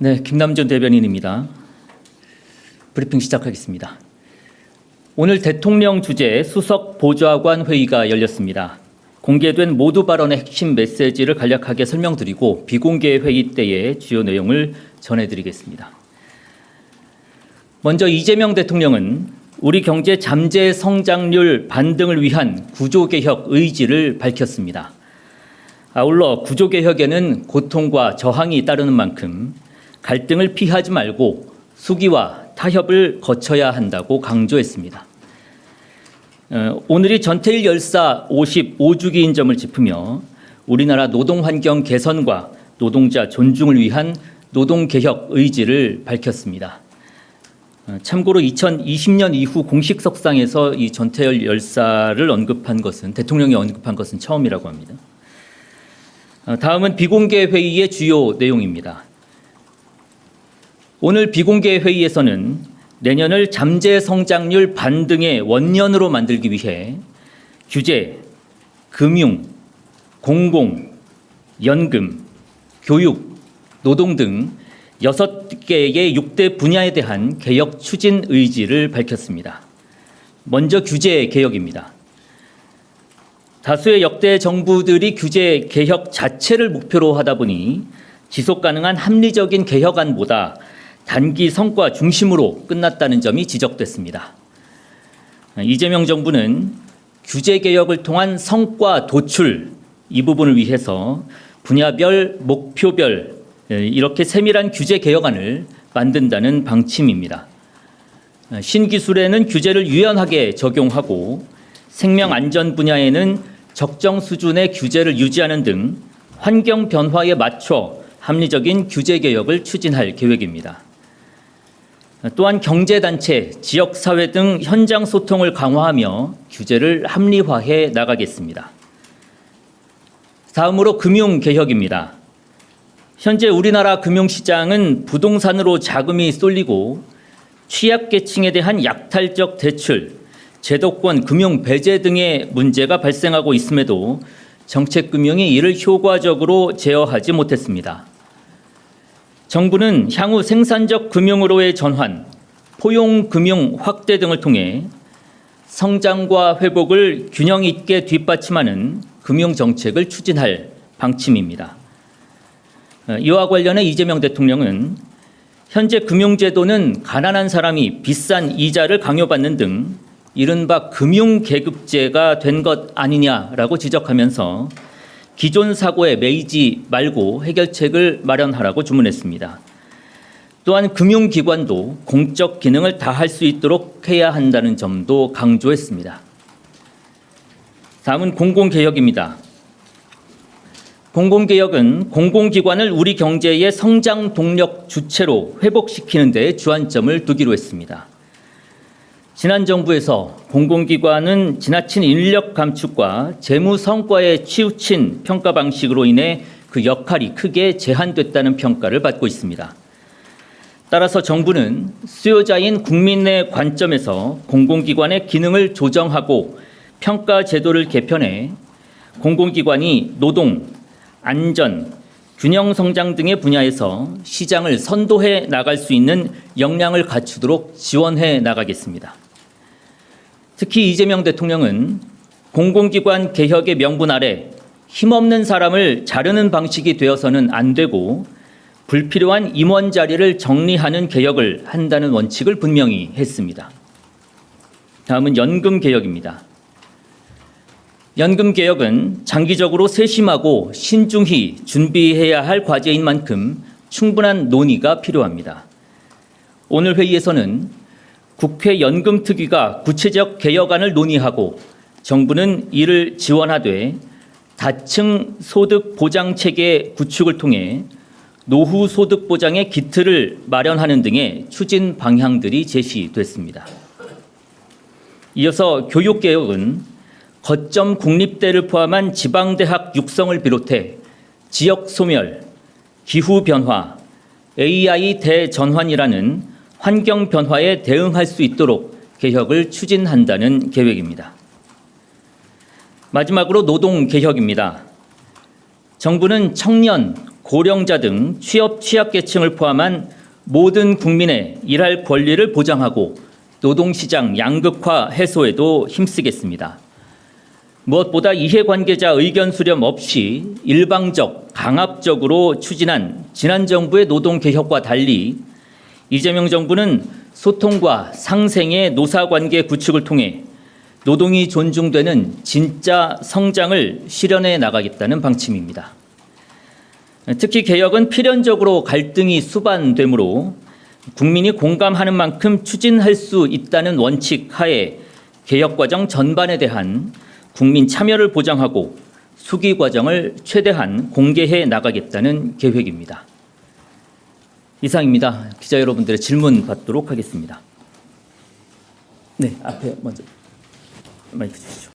네, 김남준 대변인입니다. 브리핑 시작하겠습니다. 오늘 대통령 주재 수석 보좌관 회의가 열렸습니다. 공개된 모두 발언의 핵심 메시지를 간략하게 설명드리고 비공개 회의 때의 주요 내용을 전해드리겠습니다. 먼저 이재명 대통령은 우리 경제 잠재 성장률 반등을 위한 구조개혁 의지를 밝혔습니다. 아울러 구조개혁에는 고통과 저항이 따르는 만큼 갈등을 피하지 말고 수기와 타협을 거쳐야 한다고 강조했습니다. 오늘이 전태일 열사 55주기인 점을 짚으며 우리나라 노동환경 개선과 노동자 존중을 위한 노동개혁 의지를 밝혔습니다. 참고로 2020년 이후 공식 석상에서 이 전태일 열사를 언급한 것은, 대통령이 언급한 것은 처음이라고 합니다. 다음은 비공개 회의의 주요 내용입니다. 오늘 비공개 회의에서는 내년을 잠재 성장률 반등의 원년으로 만들기 위해 규제, 금융, 공공, 연금, 교육, 노동 등 6개의 6대 분야에 대한 개혁 추진 의지를 밝혔습니다. 먼저 규제 개혁입니다. 다수의 역대 정부들이 규제 개혁 자체를 목표로 하다 보니 지속 가능한 합리적인 개혁안보다 단기 성과 중심으로 끝났다는 점이 지적됐습니다. 이재명 정부는 규제 개혁을 통한 성과 도출, 이 부분을 위해서 분야별, 목표별 이렇게 세밀한 규제 개혁안을 만든다는 방침입니다. 신기술에는 규제를 유연하게 적용하고 생명 안전 분야에는 적정 수준의 규제를 유지하는 등 환경 변화에 맞춰 합리적인 규제 개혁을 추진할 계획입니다. 또한 경제단체, 지역사회 등 현장 소통을 강화하며 규제를 합리화해 나가겠습니다. 다음으로 금융개혁입니다. 현재 우리나라 금융시장은 부동산으로 자금이 쏠리고 취약계층에 대한 약탈적 대출, 제도권 금융 배제 등의 문제가 발생하고 있음에도 정책금융이 이를 효과적으로 제어하지 못했습니다. 정부는 향후 생산적 금융으로의 전환, 포용금융 확대 등을 통해 성장과 회복을 균형 있게 뒷받침하는 금융정책을 추진할 방침입니다. 이와 관련해 이재명 대통령은 현재 금융제도는 가난한 사람이 비싼 이자를 강요받는 등 이른바 금융계급제가 된 것 아니냐라고 지적하면서 기존 사고에 매이지 말고 해결책을 마련하라고 주문했습니다. 또한 금융기관도 공적 기능을 다할 수 있도록 해야 한다는 점도 강조했습니다. 다음은 공공개혁입니다. 공공개혁은 공공기관을 우리 경제의 성장 동력 주체로 회복시키는 데 주안점을 두기로 했습니다. 지난 정부에서 공공기관은 지나친 인력 감축과 재무 성과에 치우친 평가 방식으로 인해 그 역할이 크게 제한됐다는 평가를 받고 있습니다. 따라서 정부는 수요자인 국민의 관점에서 공공기관의 기능을 조정하고 평가 제도를 개편해 공공기관이 노동, 안전, 균형 성장 등의 분야에서 시장을 선도해 나갈 수 있는 역량을 갖추도록 지원해 나가겠습니다. 특히 이재명 대통령은 공공기관 개혁의 명분 아래 힘없는 사람을 자르는 방식이 되어서는 안 되고 불필요한 임원 자리를 정리하는 개혁을 한다는 원칙을 분명히 했습니다. 다음은 연금 개혁입니다. 연금 개혁은 장기적으로 세심하고 신중히 준비해야 할 과제인 만큼 충분한 논의가 필요합니다. 오늘 회의에서는 국회 연금특위가 구체적 개혁안을 논의하고 정부는 이를 지원하되 다층 소득 보장 체계 구축을 통해 노후 소득 보장의 기틀을 마련하는 등의 추진 방향들이 제시됐습니다. 이어서 교육개혁은 거점 국립대를 포함한 지방대학 육성을 비롯해 지역 소멸, 기후변화, AI 대전환이라는 환경 변화에 대응할 수 있도록 개혁을 추진한다는 계획입니다. 마지막으로 노동 개혁입니다. 정부는 청년, 고령자 등 취약계층을 포함한 모든 국민의 일할 권리를 보장하고 노동시장 양극화 해소에도 힘쓰겠습니다. 무엇보다 이해관계자 의견 수렴 없이 일방적, 강압적으로 추진한 지난 정부의 노동개혁과 달리 이재명 정부는 소통과 상생의 노사관계 구축을 통해 노동이 존중되는 진짜 성장을 실현해 나가겠다는 방침입니다. 특히 개혁은 필연적으로 갈등이 수반되므로 국민이 공감하는 만큼 추진할 수 있다는 원칙 하에 개혁 과정 전반에 대한 국민 참여를 보장하고 수기 과정을 최대한 공개해 나가겠다는 계획입니다. 이상입니다. 기자 여러분들의 질문 받도록 하겠습니다. 네, 앞에 먼저 마이크 주시죠.